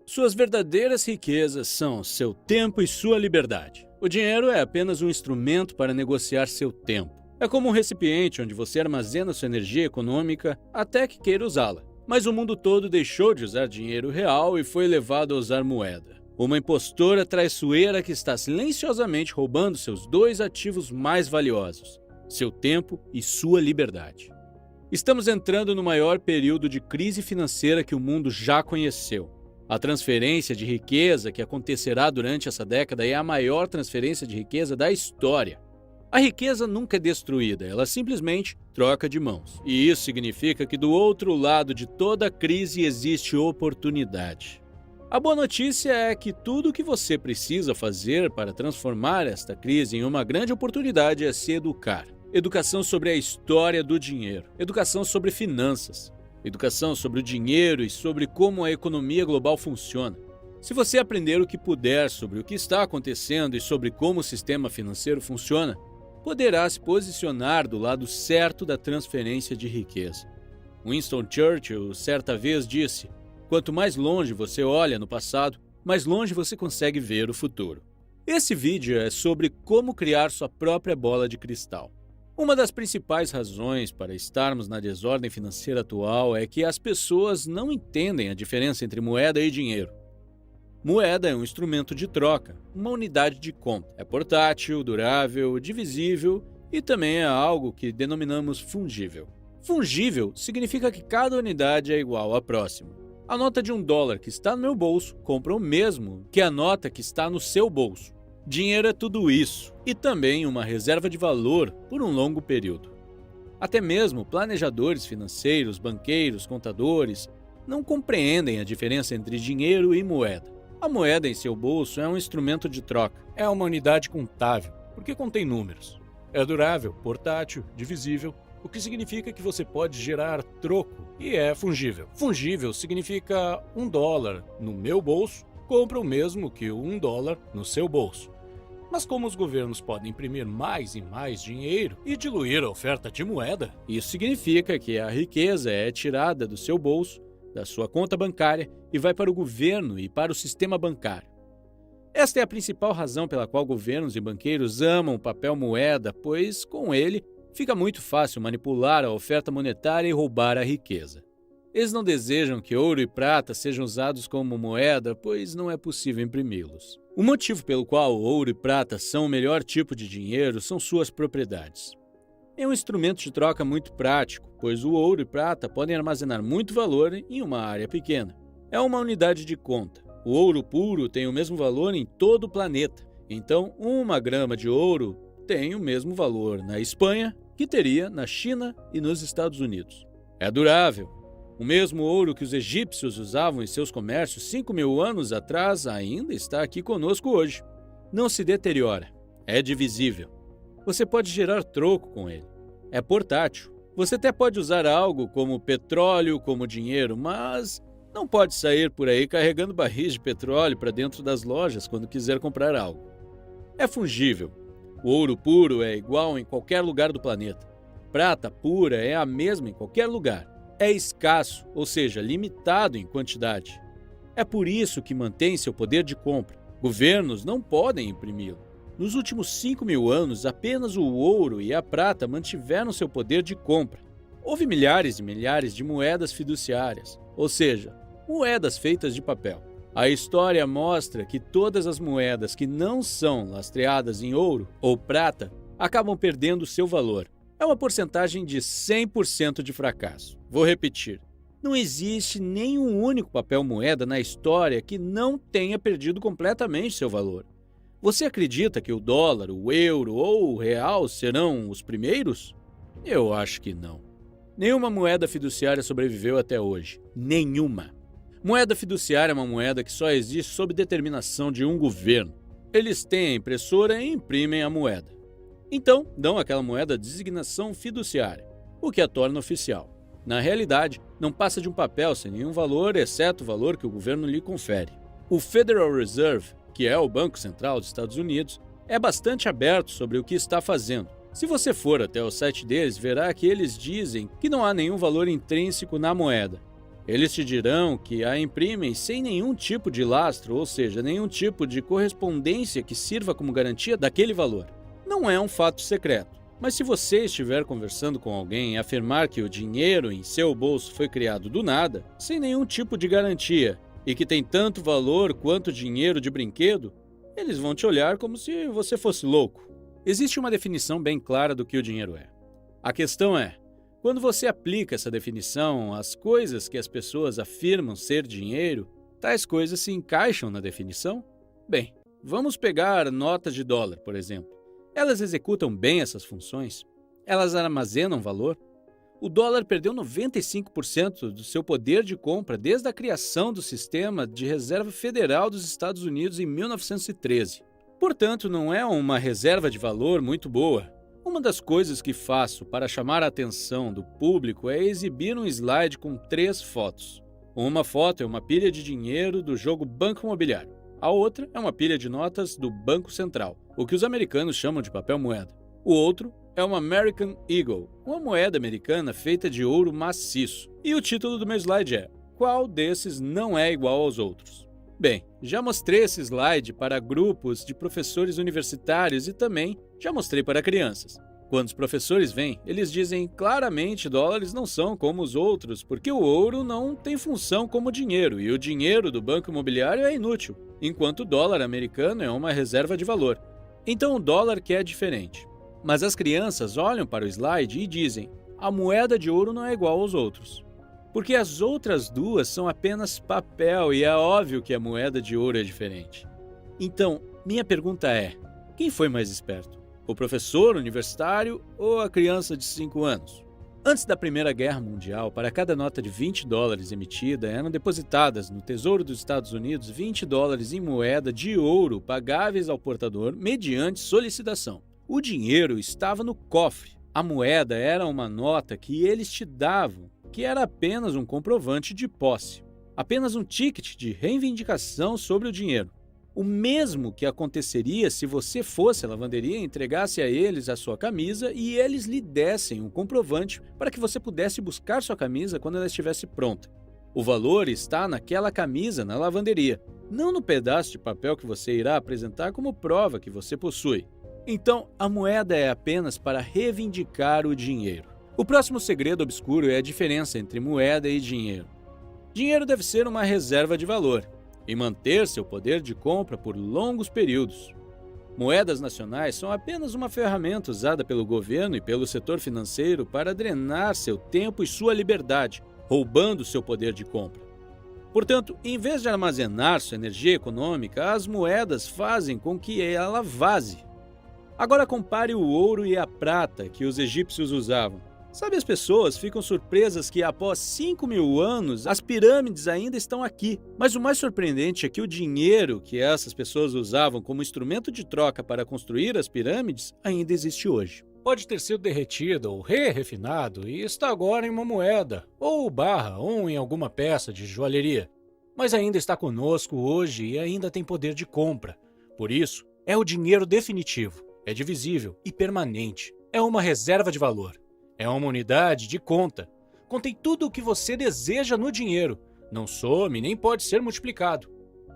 Suas verdadeiras riquezas são seu tempo e sua liberdade. O dinheiro é apenas um instrumento para negociar seu tempo. É como um recipiente onde você armazena sua energia econômica até que queira usá-la. Mas o mundo todo deixou de usar dinheiro real e foi levado a usar moeda. Uma impostora traiçoeira que está silenciosamente roubando seus dois ativos mais valiosos: seu tempo e sua liberdade. Estamos entrando no maior período de crise financeira que o mundo já conheceu. A transferência de riqueza que acontecerá durante essa década é a maior transferência de riqueza da história. A riqueza nunca é destruída, ela simplesmente troca de mãos. E isso significa que do outro lado de toda crise existe oportunidade. A boa notícia é que tudo o que você precisa fazer para transformar esta crise em uma grande oportunidade é se educar. Educação sobre a história do dinheiro, educação sobre finanças, educação sobre o dinheiro e sobre como a economia global funciona. Se você aprender o que puder sobre o que está acontecendo e sobre como o sistema financeiro funciona, poderá se posicionar do lado certo da transferência de riqueza. Winston Churchill certa vez disse: quanto mais longe você olha no passado, mais longe você consegue ver o futuro. Esse vídeo é sobre como criar sua própria bola de cristal. Uma das principais razões para estarmos na desordem financeira atual é que as pessoas não entendem a diferença entre moeda e dinheiro. Moeda é um instrumento de troca, uma unidade de conta. É portátil, durável, divisível e também é algo que denominamos fungível. Fungível significa que cada unidade é igual à próxima. A nota de $1 que está no meu bolso compra o mesmo que a nota que está no seu bolso. Dinheiro é tudo isso, e também uma reserva de valor por um longo período. Até mesmo planejadores financeiros, banqueiros, contadores não compreendem a diferença entre dinheiro e moeda. A moeda em seu bolso é um instrumento de troca, é uma unidade contável, porque contém números. É durável, portátil, divisível, o que significa que você pode gerar troco, e é fungível. Fungível significa $1 no meu bolso compra o mesmo que $1 no seu bolso. Mas como os governos podem imprimir mais e mais dinheiro e diluir a oferta de moeda, isso significa que a riqueza é tirada do seu bolso, da sua conta bancária e vai para o governo e para o sistema bancário. Esta é a principal razão pela qual governos e banqueiros amam o papel moeda, pois com ele fica muito fácil manipular a oferta monetária e roubar a riqueza. Eles não desejam que ouro e prata sejam usados como moeda, pois não é possível imprimi-los. O motivo pelo qual ouro e prata são o melhor tipo de dinheiro são suas propriedades. É um instrumento de troca muito prático, pois o ouro e prata podem armazenar muito valor em uma área pequena. É uma unidade de conta. O ouro puro tem o mesmo valor em todo o planeta. Então, 1 grama de ouro tem o mesmo valor na Espanha que teria na China e nos Estados Unidos. É durável. O mesmo ouro que os egípcios usavam em seus comércios 5.000 anos atrás ainda está aqui conosco hoje. Não se deteriora. É divisível. Você pode gerar troco com ele. É portátil. Você até pode usar algo como petróleo como dinheiro, mas não pode sair por aí carregando barris de petróleo para dentro das lojas quando quiser comprar algo. É fungível. O ouro puro é igual em qualquer lugar do planeta. Prata pura é a mesma em qualquer lugar. É escasso, ou seja, limitado em quantidade. É por isso que mantém seu poder de compra. Governos não podem imprimi-lo. Nos últimos 5.000 anos, apenas o ouro e a prata mantiveram seu poder de compra. Houve milhares e milhares de moedas fiduciárias, ou seja, moedas feitas de papel. A história mostra que todas as moedas que não são lastreadas em ouro ou prata acabam perdendo seu valor. É uma porcentagem de 100% de fracasso. Vou repetir. Não existe nenhum único papel moeda na história que não tenha perdido completamente seu valor. Você acredita que o dólar, o euro ou o real serão os primeiros? Eu acho que não. Nenhuma moeda fiduciária sobreviveu até hoje. Nenhuma. Moeda fiduciária é uma moeda que só existe sob determinação de um governo. Eles têm a impressora e imprimem a moeda. Então, dão àquela moeda designação fiduciária, o que a torna oficial. Na realidade, não passa de um papel sem nenhum valor, exceto o valor que o governo lhe confere. O Federal Reserve, que é o Banco Central dos Estados Unidos, é bastante aberto sobre o que está fazendo. Se você for até o site deles, verá que eles dizem que não há nenhum valor intrínseco na moeda. Eles te dirão que a imprimem sem nenhum tipo de lastro, ou seja, nenhum tipo de correspondência que sirva como garantia daquele valor. Não é um fato secreto, mas se você estiver conversando com alguém e afirmar que o dinheiro em seu bolso foi criado do nada, sem nenhum tipo de garantia, e que tem tanto valor quanto dinheiro de brinquedo, eles vão te olhar como se você fosse louco. Existe uma definição bem clara do que o dinheiro é. A questão é, quando você aplica essa definição às coisas que as pessoas afirmam ser dinheiro, tais coisas se encaixam na definição? Bem, vamos pegar notas de dólar, por exemplo. Elas executam bem essas funções? Elas armazenam valor? O dólar perdeu 95% do seu poder de compra desde a criação do Sistema de Reserva Federal dos Estados Unidos em 1913. Portanto, não é uma reserva de valor muito boa. Uma das coisas que faço para chamar a atenção do público é exibir um slide com 3 fotos. Uma foto é uma pilha de dinheiro do jogo Banco Imobiliário. A outra é uma pilha de notas do Banco Central, o que os americanos chamam de papel moeda. O outro é uma American Eagle, uma moeda americana feita de ouro maciço. E o título do meu slide é: qual desses não é igual aos outros? Bem, já mostrei esse slide para grupos de professores universitários e também já mostrei para crianças. Quando os professores vêm, eles dizem claramente dólares não são como os outros, porque o ouro não tem função como dinheiro e o dinheiro do banco imobiliário é inútil, enquanto o dólar americano é uma reserva de valor. Então o dólar que é diferente. Mas as crianças olham para o slide e dizem: a moeda de ouro não é igual aos outros. Porque as outras duas são apenas papel e é óbvio que a moeda de ouro é diferente. Então, minha pergunta é: quem foi mais esperto? O professor universitário ou a criança de 5 anos? Antes da Primeira Guerra Mundial, para cada nota de 20 dólares emitida, eram depositadas no Tesouro dos Estados Unidos 20 dólares em moeda de ouro pagáveis ao portador mediante solicitação. O dinheiro estava no cofre. A moeda era uma nota que eles te davam, que era apenas um comprovante de posse, apenas um ticket de reivindicação sobre o dinheiro. O mesmo que aconteceria se você fosse à lavanderia e entregasse a eles a sua camisa e eles lhe dessem um comprovante para que você pudesse buscar sua camisa quando ela estivesse pronta. O valor está naquela camisa na lavanderia, não no pedaço de papel que você irá apresentar como prova que você possui. Então, a moeda é apenas para reivindicar o dinheiro. O próximo segredo obscuro é a diferença entre moeda e dinheiro. Dinheiro deve ser uma reserva de valor e manter seu poder de compra por longos períodos. Moedas nacionais são apenas uma ferramenta usada pelo governo e pelo setor financeiro para drenar seu tempo e sua liberdade, roubando seu poder de compra. Portanto, em vez de armazenar sua energia econômica, as moedas fazem com que ela vaze. Agora compare o ouro e a prata que os egípcios usavam. Sabe, as pessoas ficam surpresas que após 5.000 anos as pirâmides ainda estão aqui. Mas o mais surpreendente é que o dinheiro que essas pessoas usavam como instrumento de troca para construir as pirâmides ainda existe hoje. Pode ter sido derretido ou refinado e está agora em uma moeda, ou barra, ou em alguma peça de joalheria. Mas ainda está conosco hoje e ainda tem poder de compra. Por isso, é o dinheiro definitivo, é divisível e permanente. É uma reserva de valor. É uma unidade de conta. Contém tudo o que você deseja no dinheiro. Não some nem pode ser multiplicado.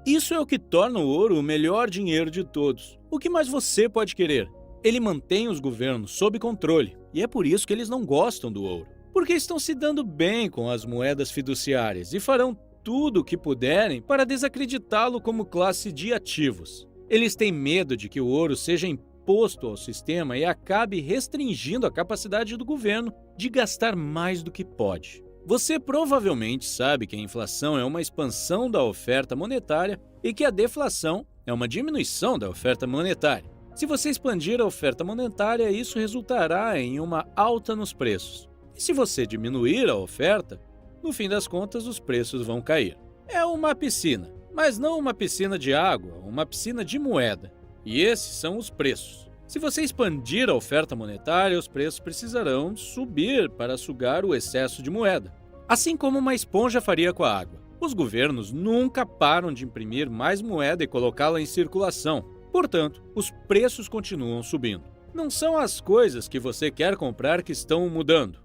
Isso é o que torna o ouro o melhor dinheiro de todos. O que mais você pode querer? Ele mantém os governos sob controle. E é por isso que eles não gostam do ouro. Porque estão se dando bem com as moedas fiduciárias e farão tudo o que puderem para desacreditá-lo como classe de ativos. Eles têm medo de que o ouro seja imposto ao sistema e acabe restringindo a capacidade do governo de gastar mais do que pode. Você provavelmente sabe que a inflação é uma expansão da oferta monetária e que a deflação é uma diminuição da oferta monetária. Se você expandir a oferta monetária, isso resultará em uma alta nos preços. E se você diminuir a oferta, no fim das contas os preços vão cair. É uma piscina, mas não uma piscina de água, uma piscina de moeda. E esses são os preços. Se você expandir a oferta monetária, os preços precisarão subir para sugar o excesso de moeda. Assim como uma esponja faria com a água. Os governos nunca param de imprimir mais moeda e colocá-la em circulação. Portanto, os preços continuam subindo. Não são as coisas que você quer comprar que estão mudando.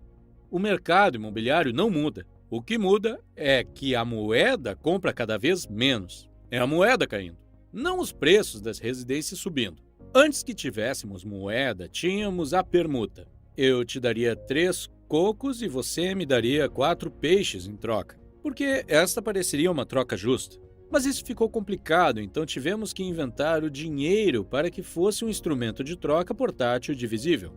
O mercado imobiliário não muda. O que muda é que a moeda compra cada vez menos. É a moeda caindo, não os preços das residências subindo. Antes que tivéssemos moeda, tínhamos a permuta. Eu te daria 3 cocos e você me daria 4 peixes em troca, porque esta pareceria uma troca justa. Mas isso ficou complicado, então tivemos que inventar o dinheiro para que fosse um instrumento de troca portátil divisível.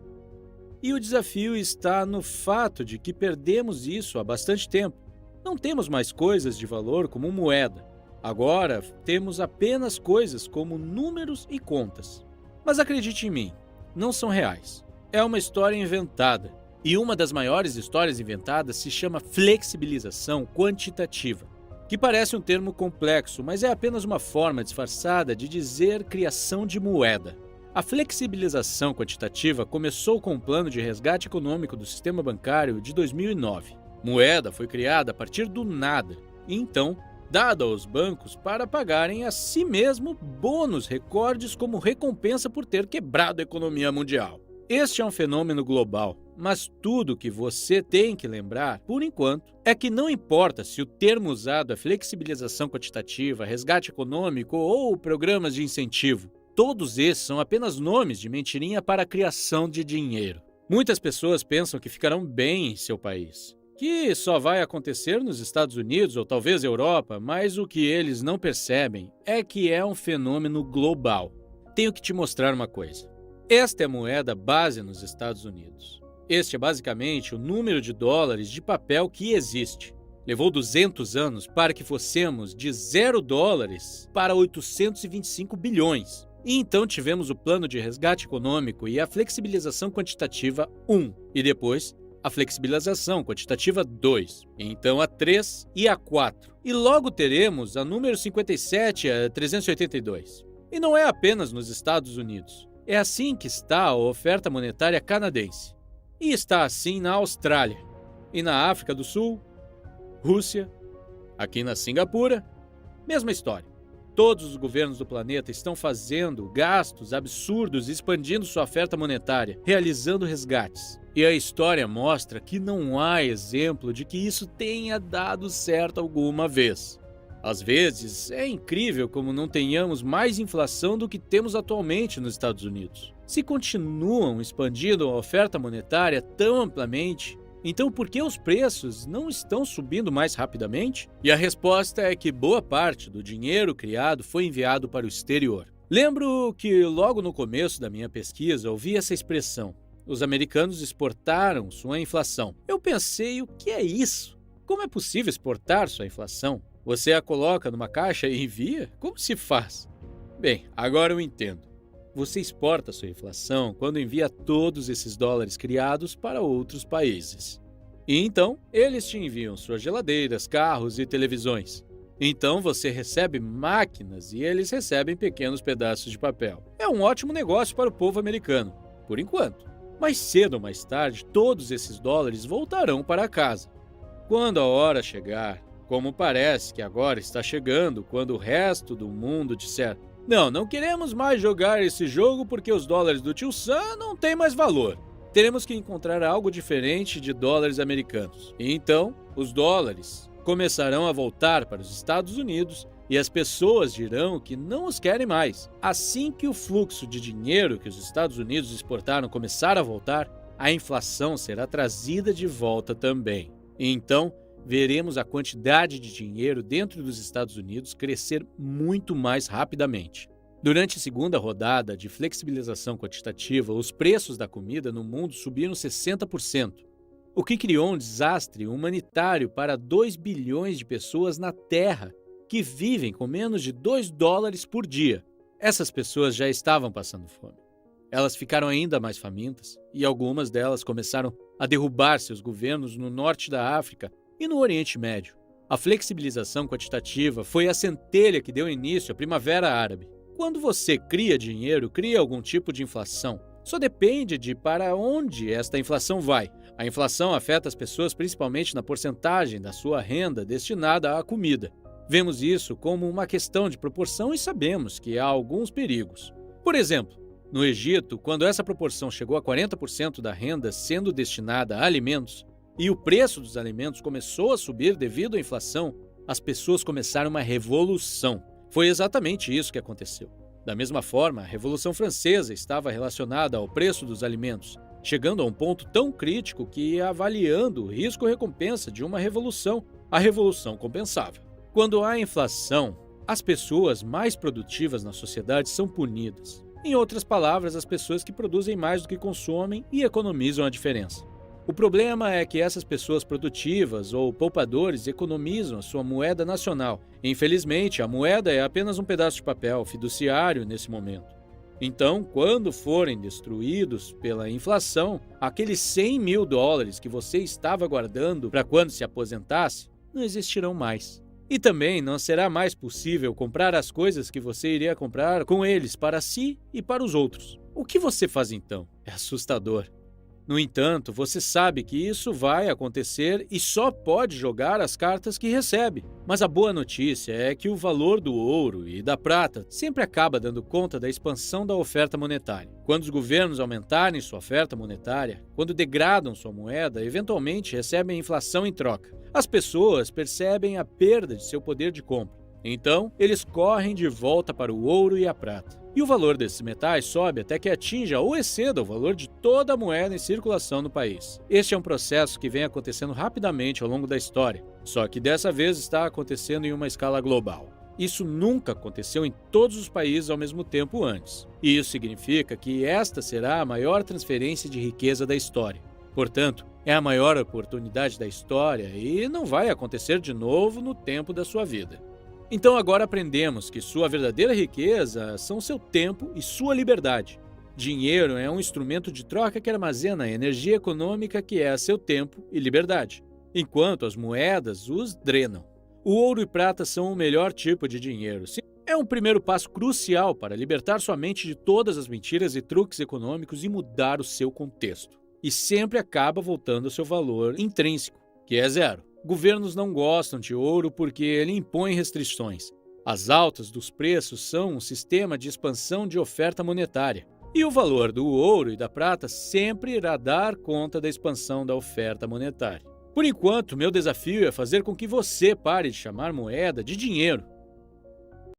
E o desafio está no fato de que perdemos isso há bastante tempo. Não temos mais coisas de valor como moeda. Agora temos apenas coisas como números e contas. Mas acredite em mim, não são reais. É uma história inventada. E uma das maiores histórias inventadas se chama flexibilização quantitativa, que parece um termo complexo, mas é apenas uma forma disfarçada de dizer criação de moeda. A flexibilização quantitativa começou com o plano de resgate econômico do sistema bancário de 2009. Moeda foi criada a partir do nada e então dada aos bancos para pagarem a si mesmo bônus recordes como recompensa por ter quebrado a economia mundial. Este é um fenômeno global, mas tudo que você tem que lembrar, por enquanto, é que não importa se o termo usado é flexibilização quantitativa, resgate econômico ou programas de incentivo, todos esses são apenas nomes de mentirinha para a criação de dinheiro. Muitas pessoas pensam que ficarão bem em seu país, que só vai acontecer nos Estados Unidos ou talvez Europa, mas o que eles não percebem é que é um fenômeno global. Tenho que te mostrar uma coisa. Esta é a moeda base nos Estados Unidos. Este é basicamente o número de dólares de papel que existe. Levou 200 anos para que fossemos de $0 para 825 bilhões. E então tivemos o plano de resgate econômico e a flexibilização quantitativa 1, e depois a flexibilização quantitativa 2, então a 3 e a 4. E logo teremos a número 57 a 382. E não é apenas nos Estados Unidos. É assim que está a oferta monetária canadense. E está assim na Austrália, e na África do Sul, Rússia, aqui na Singapura, mesma história. Todos os governos do planeta estão fazendo gastos absurdos e expandindo sua oferta monetária, realizando resgates. E a história mostra que não há exemplo de que isso tenha dado certo alguma vez. Às vezes, é incrível como não tenhamos mais inflação do que temos atualmente nos Estados Unidos. Se continuam expandindo a oferta monetária tão amplamente, então por que os preços não estão subindo mais rapidamente? E a resposta é que boa parte do dinheiro criado foi enviado para o exterior. Lembro que logo no começo da minha pesquisa ouvi essa expressão. Os americanos exportaram sua inflação. Eu pensei, o que é isso? Como é possível exportar sua inflação? Você a coloca numa caixa e envia? Como se faz? Bem, agora eu entendo. Você exporta sua inflação quando envia todos esses dólares criados para outros países. E então, eles te enviam suas geladeiras, carros e televisões. Então você recebe máquinas e eles recebem pequenos pedaços de papel. É um ótimo negócio para o povo americano, por enquanto. Mais cedo ou mais tarde, todos esses dólares voltarão para casa. Quando a hora chegar, como parece que agora está chegando, quando o resto do mundo disser não queremos mais jogar esse jogo porque os dólares do tio Sam não têm mais valor. Teremos que encontrar algo diferente de dólares americanos. E então, os dólares começarão a voltar para os Estados Unidos e as pessoas dirão que não os querem mais. Assim que o fluxo de dinheiro que os Estados Unidos exportaram começar a voltar, a inflação será trazida de volta também. E então, veremos a quantidade de dinheiro dentro dos Estados Unidos crescer muito mais rapidamente. Durante a segunda rodada de flexibilização quantitativa, os preços da comida no mundo subiram 60%, o que criou um desastre humanitário para 2 bilhões de pessoas na Terra que vivem com menos de $2 por dia. Essas pessoas já estavam passando fome. Elas ficaram ainda mais famintas e algumas delas começaram a derrubar seus governos no norte da África e no Oriente Médio. A flexibilização quantitativa foi a centelha que deu início à Primavera Árabe. Quando você cria dinheiro, cria algum tipo de inflação. Só depende de para onde esta inflação vai. A inflação afeta as pessoas principalmente na porcentagem da sua renda destinada à comida. Vemos isso como uma questão de proporção e sabemos que há alguns perigos. Por exemplo, no Egito, quando essa proporção chegou a 40% da renda sendo destinada a alimentos, e o preço dos alimentos começou a subir devido à inflação, as pessoas começaram uma revolução. Foi exatamente isso que aconteceu. Da mesma forma, a Revolução Francesa estava relacionada ao preço dos alimentos, chegando a um ponto tão crítico que, avaliando o risco-recompensa de uma revolução, a revolução compensava. Quando há inflação, as pessoas mais produtivas na sociedade são punidas. Em outras palavras, as pessoas que produzem mais do que consomem e economizam a diferença. O problema é que essas pessoas produtivas ou poupadores economizam a sua moeda nacional. Infelizmente, a moeda é apenas um pedaço de papel fiduciário nesse momento. Então, quando forem destruídos pela inflação, aqueles 100 mil dólares que você estava guardando para quando se aposentasse, não existirão mais. E também não será mais possível comprar as coisas que você iria comprar com eles para si e para os outros. O que você faz então? É assustador. No entanto, você sabe que isso vai acontecer e só pode jogar as cartas que recebe. Mas a boa notícia é que o valor do ouro e da prata sempre acaba dando conta da expansão da oferta monetária. Quando os governos aumentarem sua oferta monetária, quando degradam sua moeda, eventualmente recebem inflação em troca. As pessoas percebem a perda de seu poder de compra. Então, eles correm de volta para o ouro e a prata. E o valor desses metais sobe até que atinja ou exceda o valor de toda a moeda em circulação no país. Este é um processo que vem acontecendo rapidamente ao longo da história, só que dessa vez está acontecendo em uma escala global. Isso nunca aconteceu em todos os países ao mesmo tempo antes. E isso significa que esta será a maior transferência de riqueza da história. Portanto, é a maior oportunidade da história e não vai acontecer de novo no tempo da sua vida. Então agora aprendemos que sua verdadeira riqueza são seu tempo e sua liberdade. Dinheiro é um instrumento de troca que armazena a energia econômica que é seu tempo e liberdade, enquanto as moedas os drenam. O ouro e prata são o melhor tipo de dinheiro. É um primeiro passo crucial para libertar sua mente de todas as mentiras e truques econômicos e mudar o seu contexto. E sempre acaba voltando ao seu valor intrínseco, que é zero. Governos não gostam de ouro porque ele impõe restrições. As altas dos preços são um sistema de expansão de oferta monetária. E o valor do ouro e da prata sempre irá dar conta da expansão da oferta monetária. Por enquanto, meu desafio é fazer com que você pare de chamar moeda de dinheiro.